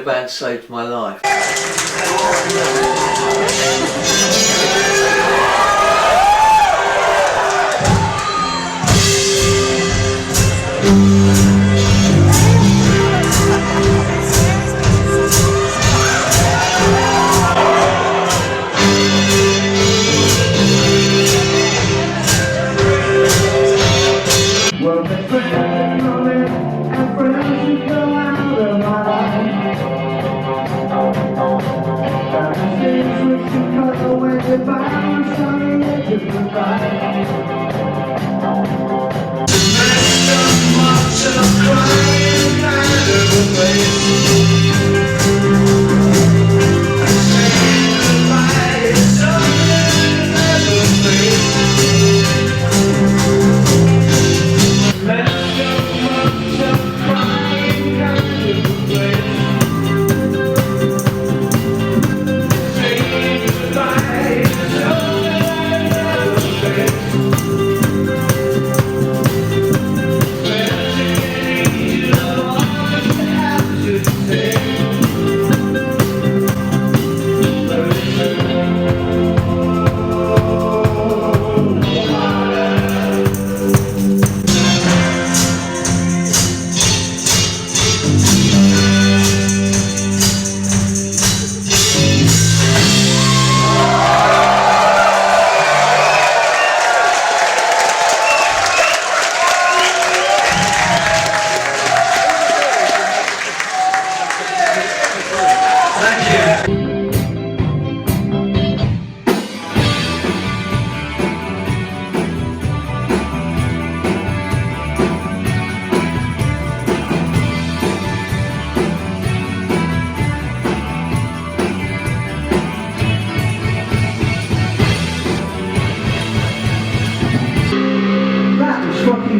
band saved my life.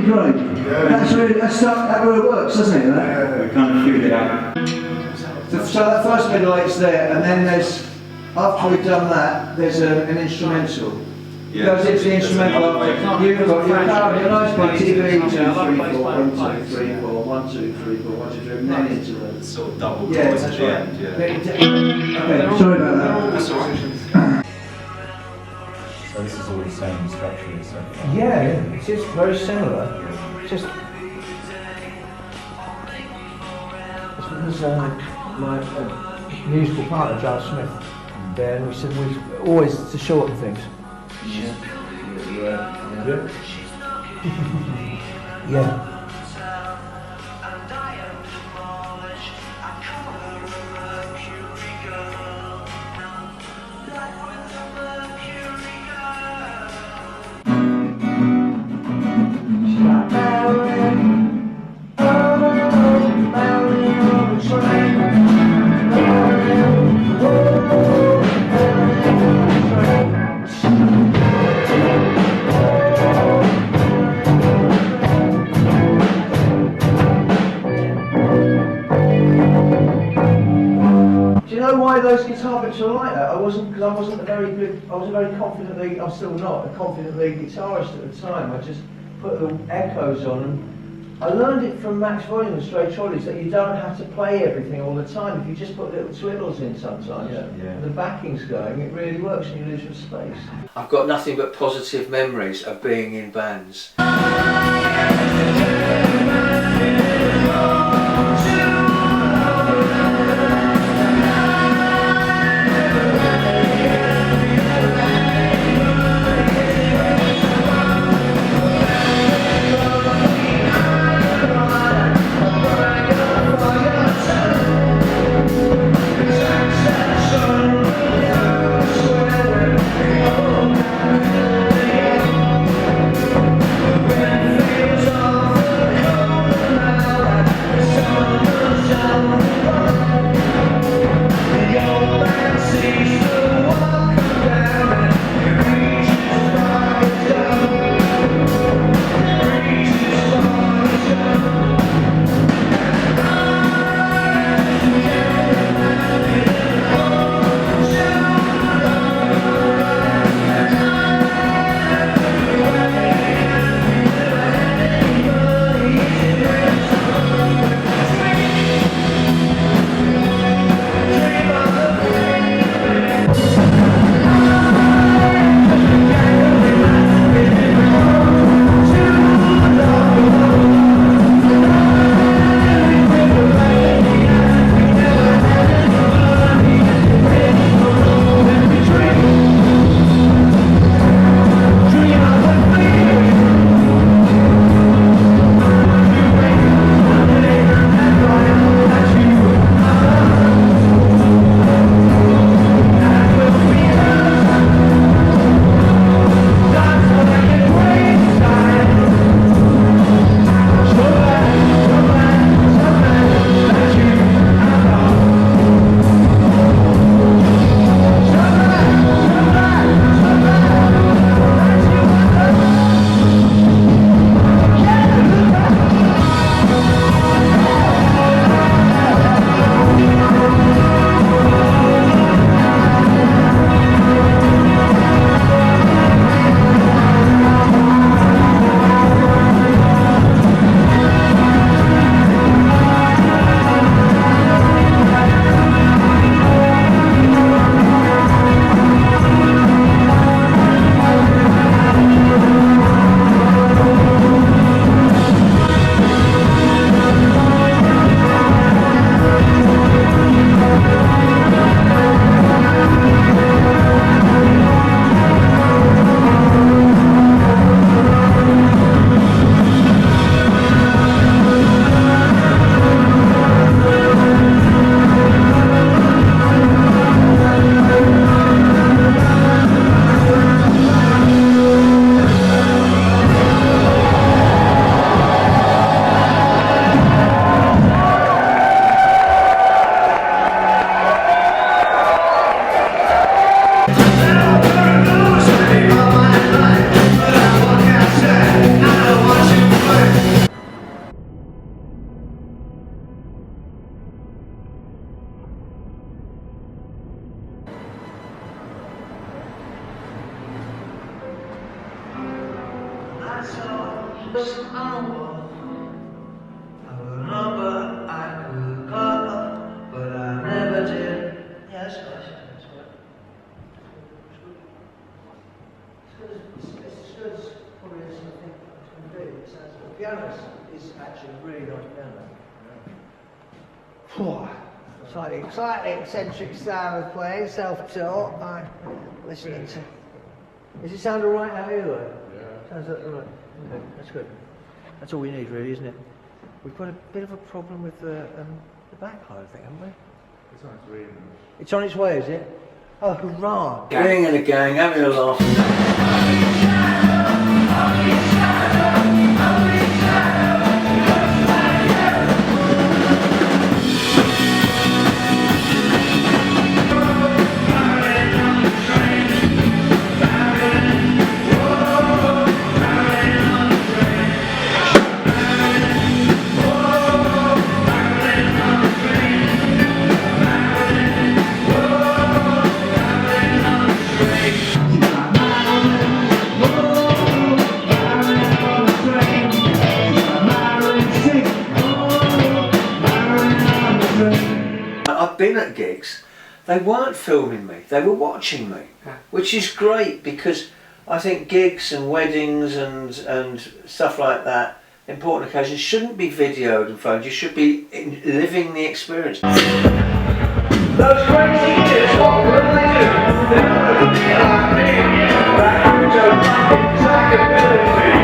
Great. That really works, doesn't it? Yeah, we kind of figured it out. So that first middle eight's there, and then there's, after we've done that, there's an instrumental. Yeah. Goes into the instrumental after. You've got your power, your nice big TV, 1, 2, 3, 4, 1, 2, 3, 4, 1, 2, 3, 4, 1, 2, 3, and then into the sort of double yeah, chorus that's at the right. end. Yeah. Okay, sorry about that. That's all right. So this is all the same structure, so. Yeah, it's just very similar. Just this was my musical partner, Giles Smith. There, and we said we always to shorten things. Yeah. Why those guitar bits are like that? I wasn't a very confident I'm still not a confident lead guitarist at the time. I just put the echoes on, and I learned it from Max Volume and Stray Trolleys that you don't have to play everything all the time. If you just put little twiddles in sometimes, and the backing's going, it really works and you lose your space. I've got nothing but positive memories of being in bands. The piano is actually a really nice piano. Slightly eccentric style of playing, self-taught. I'm listening to. Does it sound alright out here though? Yeah. Sounds alright. Okay, that's good. That's all we need really, isn't it? We've got a bit of a problem with the backline, I think, haven't we? It's on its way. It's on its way, is it? Oh, hurrah! Gang and a gang, having a laugh. I've been at gigs, they weren't filming me, they were watching me, which is great because I think gigs and weddings and stuff like that, important occasions, shouldn't be videoed and phoned, you should be living the experience. Those crazy kids, what will they do? They're gonna be like me, back to psychability.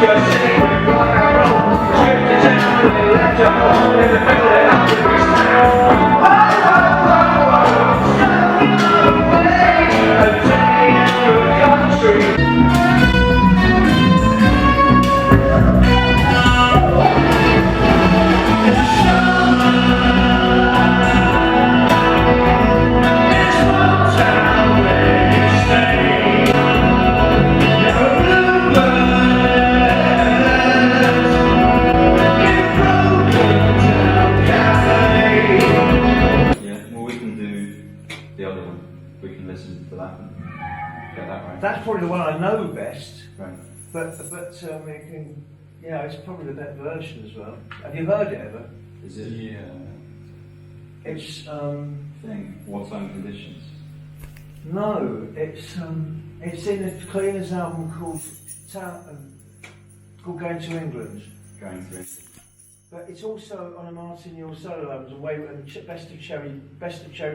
Just sitting with rock and roll, shift the town when they left your home in the middle of the That's probably the one I know best. Right. But it can, it's probably the best version as well. Have you heard it ever? Is it? Yeah. It's Thing. What's on conditions? no, it's in a Cleaners album called Going to England. Going through. But it's also on a Martin Yule solo album, and Best of Cherry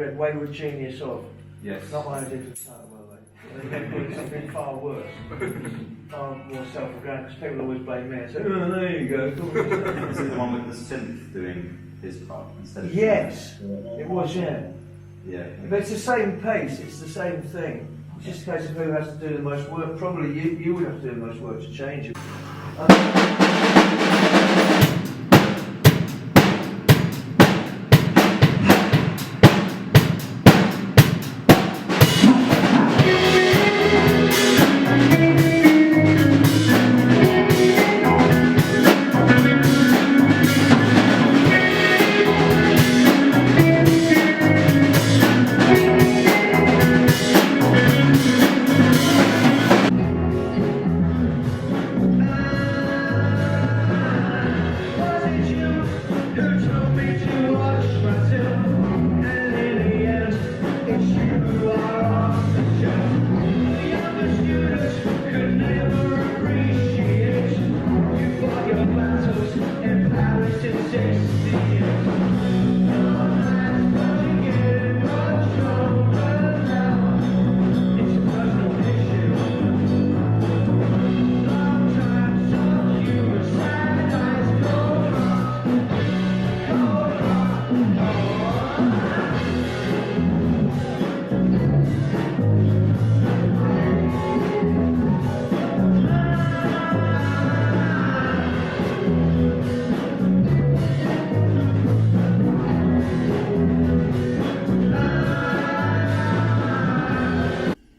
Red, Wayward Genius of. Yes. Not what I did for the title, by the way. It's something far worse, far more self-regarding, because people always blame me and say, oh, there you go. Is it the one with the synth doing his part instead of... Yes, it was, yeah. Yeah. But it's the same pace, it's the same thing. It's just a case of who has to do the most work. Probably you would have to do the most work to change it.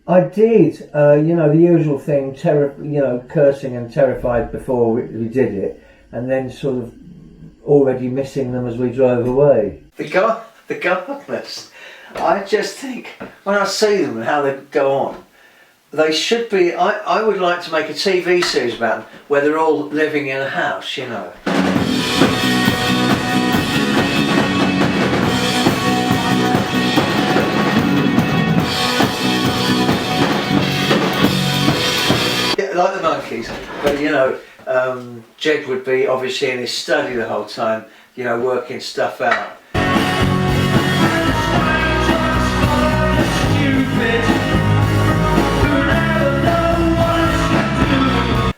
I did, the usual thing, cursing and terrified before we did it, and then sort of already missing them as we drove away. The gardeners, I just think, when I see them and how they go on, They should be. I would like to make a TV series about them where they're all living in a house, you know. Yeah, like the monkeys, but you know, Jed would be obviously in his study the whole time, you know, working stuff out.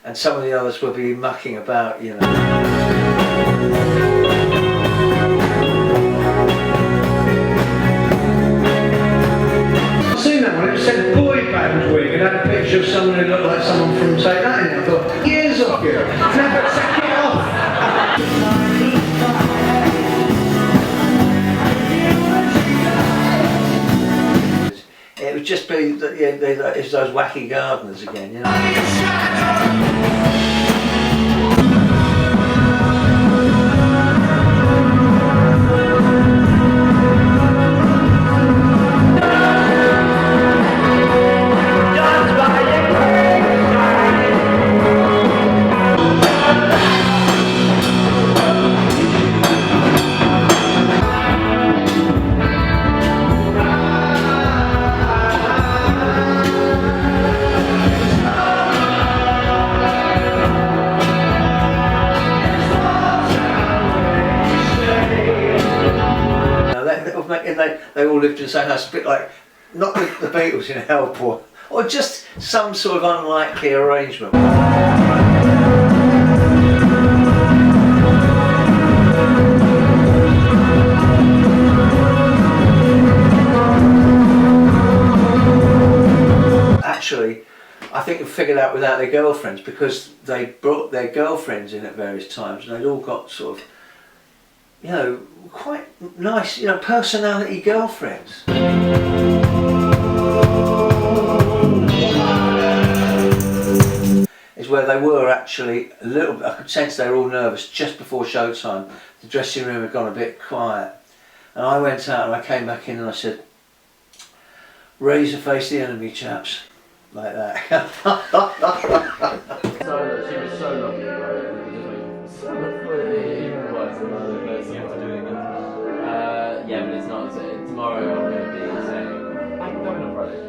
And some of the others will be mucking about, you know. I've seen that one, it said boy band wig and had a picture of someone who looked like someone from Take That in it. I thought, years off you, never take it off. It would just be that, yeah, it's those wacky gardeners again, you know. They all lived in the same house, a bit like, not the Beatles in Hellport, or just some sort of unlikely arrangement. Actually, I think they figured out without their girlfriends, because they brought their girlfriends in at various times, and they'd all got sort of, you know, quite nice, you know, personality girlfriends. Is where they were actually a little bit, I could sense they were all nervous just before showtime. The dressing room had gone a bit quiet. And I went out and I came back in and I said, "Razor face the enemy, chaps." Like that. So she was so lovely, right? So lovely. Even worse than other person. You have to do it again. Yeah, but it's not. Tomorrow I'm going to be saying, I'm going on Friday.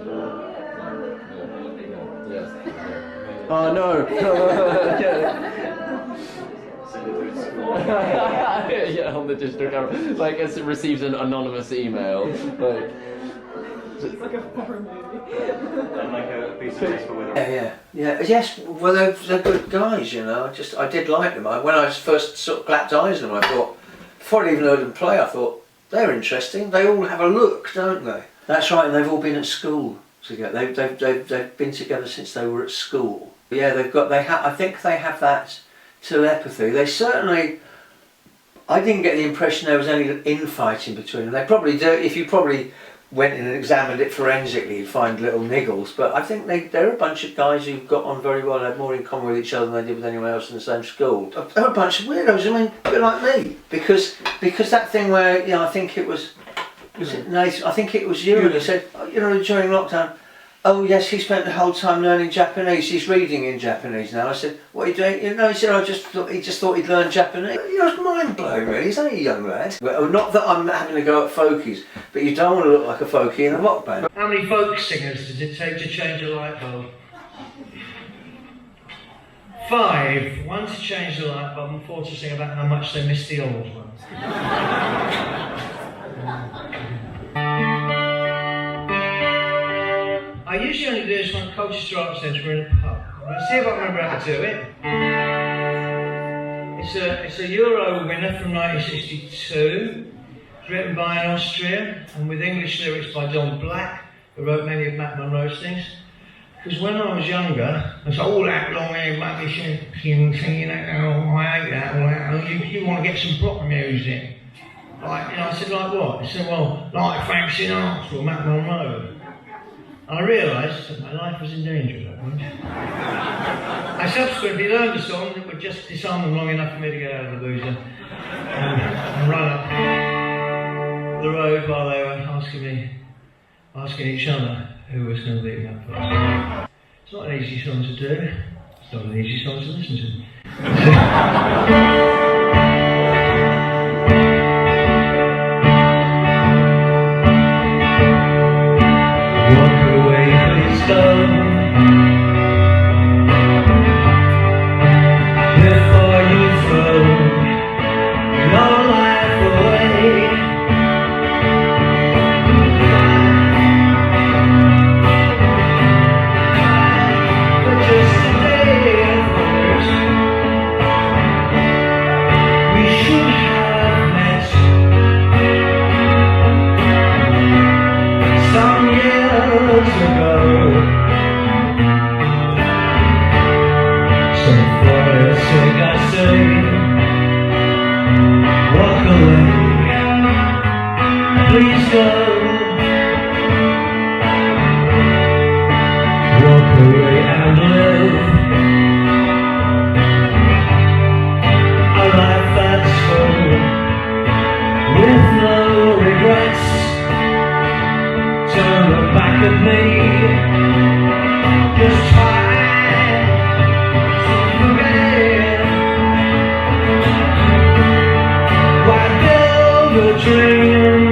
Yes. Oh no! Yeah, on the district camera. Like, it receives an anonymous email. Like, it's like a horror movie. And like a piece of Facebook with Yeah. Yes, well, they're good guys, you know. I did like them. When I first sort of clapped eyes on them, I thought, before I even heard them play, I thought, they're interesting. They all have a look, don't they? That's right, and they've all been at school together. They've been together since they were at school. Yeah, I think they have that telepathy. They certainly, I didn't get the impression there was any infighting between them. They probably do. If you probably went in and examined it forensically, you'd find little niggles. But I think they're a bunch of guys who've got on very well and have more in common with each other than they did with anyone else in the same school. They're a bunch of weirdos. I mean, a bit like me, because that thing where, you know, I think it was it Nathan? I think it was you, and he said, you know, during lockdown, oh yes, he spent the whole time learning Japanese. He's reading in Japanese now. I said, what are you doing? You know, he said, he just thought he'd learn Japanese. You know, it's mind blowing, really. He's only a young lad. Well, not that I'm having to go at folkies, but you don't want to look like a folkie in a rock band. How many folk singers does it take to change a light bulb? 5. 1 to change the light bulb and 4 to sing about how much they miss the old one. I usually only do this when Colchester Arts Centre we're in a pub. Let's see if I remember how to do it. It's a Euro winner from 1962. It's written by an Austrian and with English lyrics by Don Black, who wrote many of Matt Monroe's things. Because when I was younger, it's all that long hair, rubbish and singing that, oh, I hate that, all that. You want to get some proper music. Like, you know, I said, like what? He said, well, like Frank Sinatra or Matt Monroe. I realised that my life was in danger at that point. I subsequently learned a song that would just disarm them long enough for me to get out of the boozer and run up the road while they were asking each other who was going to beat me up first. It's not an easy song to do. It's not an easy song to listen to. Walk away, please don't. Before you throw your life away. But just a day at first, we should have met some years ago. So for your sake I say, walk away, please go. Walk away and live a life that's full, with no regrets. Turn look back at me, just try to forget. Why build a dream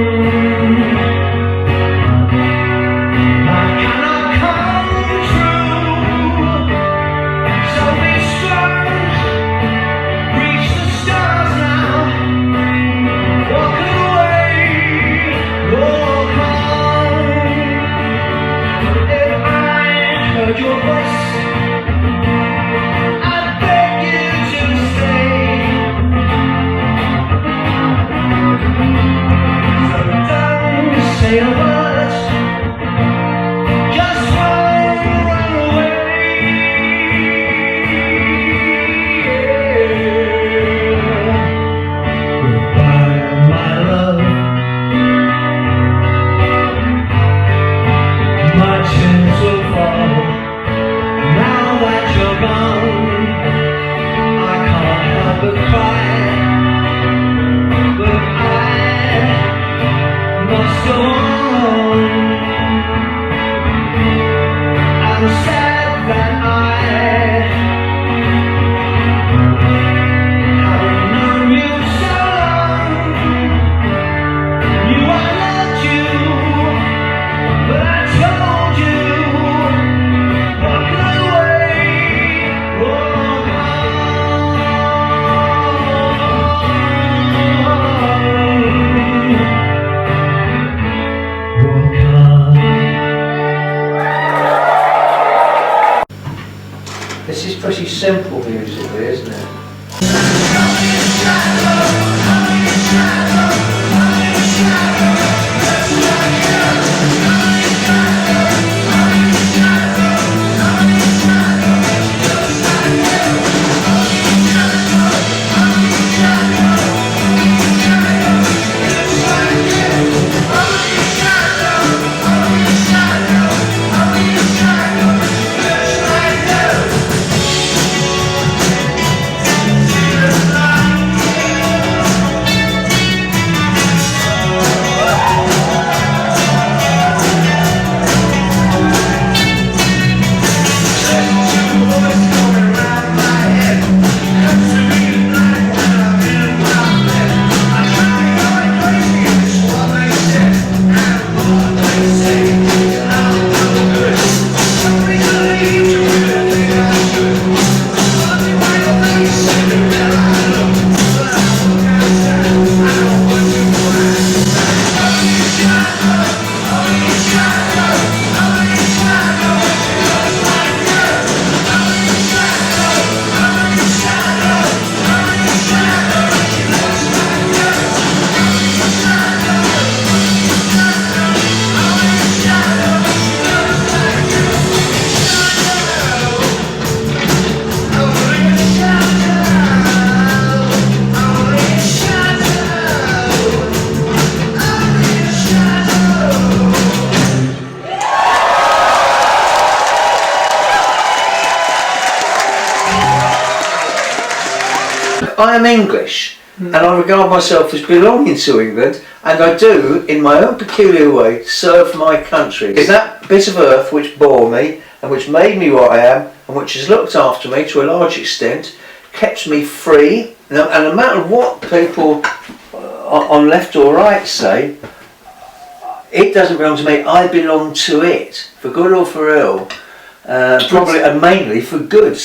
that cannot come true? So be strong, reach the stars now. Walk away, walk on. If I heard your voice, I'd beg you to stay. So don't say a word, just run away. Goodbye, my love. My tears will fall now that you're gone. I can't help but cry, but I must go on. I'm sad that I haven't known you so long. Knew I loved you, but I told you, walk away, walk on. This is pretty simple musically, isn't it? I am English, and I regard myself as belonging to England, and I do, in my own peculiar way, serve my country. It's that bit of earth which bore me, and which made me what I am, and which has looked after me to a large extent, kept me free, and no matter what people on left or right say, it doesn't belong to me, I belong to it, for good or for ill, probably and mainly for good.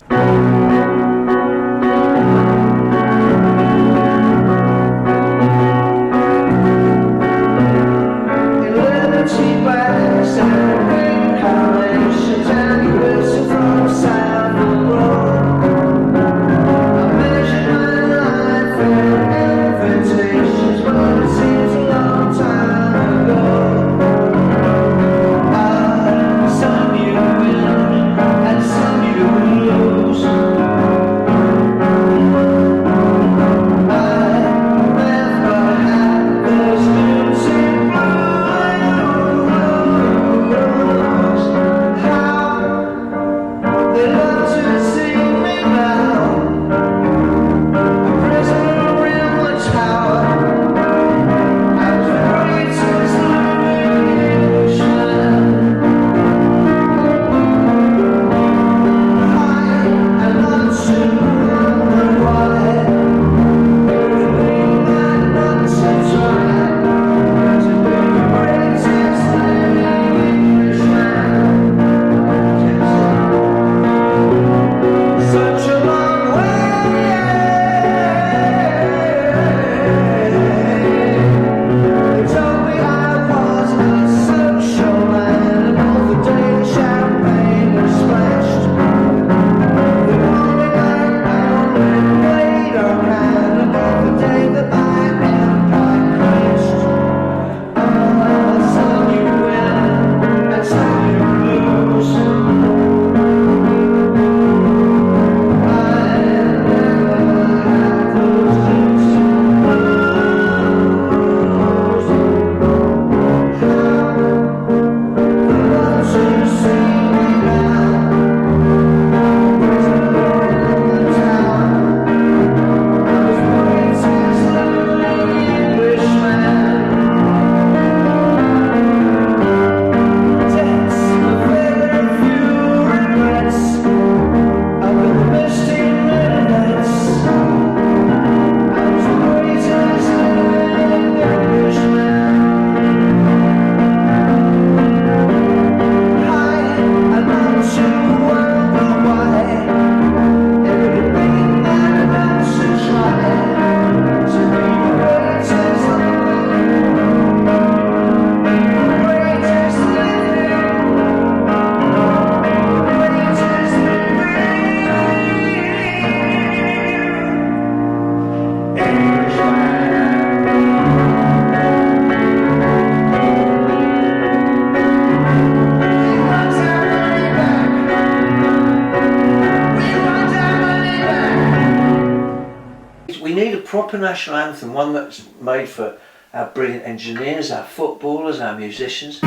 We need a proper national anthem, one that's made for our brilliant engineers, our footballers, our musicians.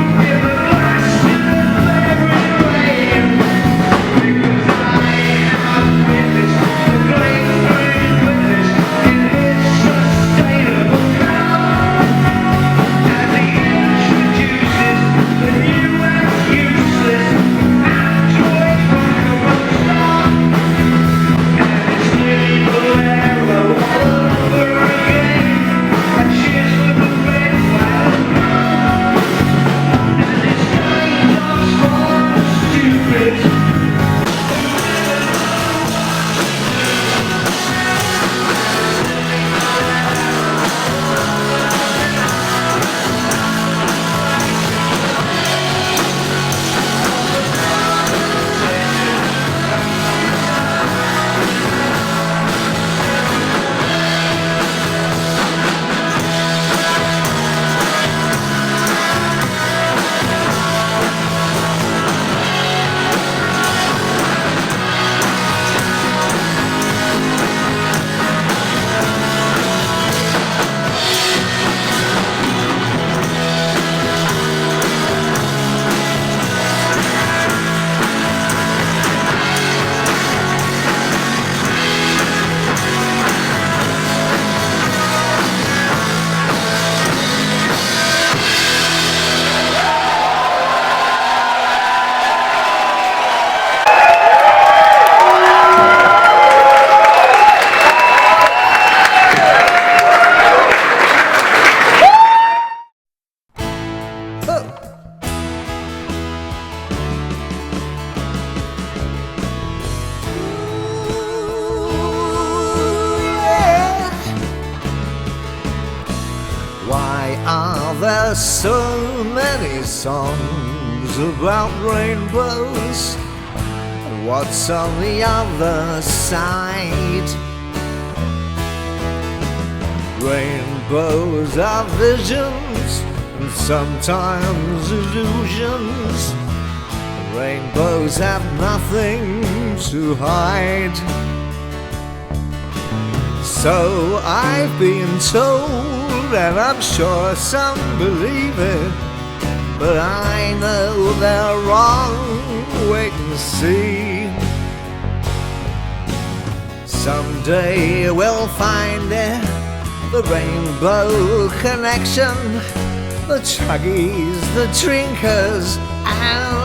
there's so many songs about rainbows. What's on the other side? Rainbows are visions and sometimes illusions. Rainbows have nothing to hide. So I've been told, and I'm sure some believe it, but I know they're wrong. Wait and see. Someday we'll find it, the rainbow connection, the truggies, the drinkers, and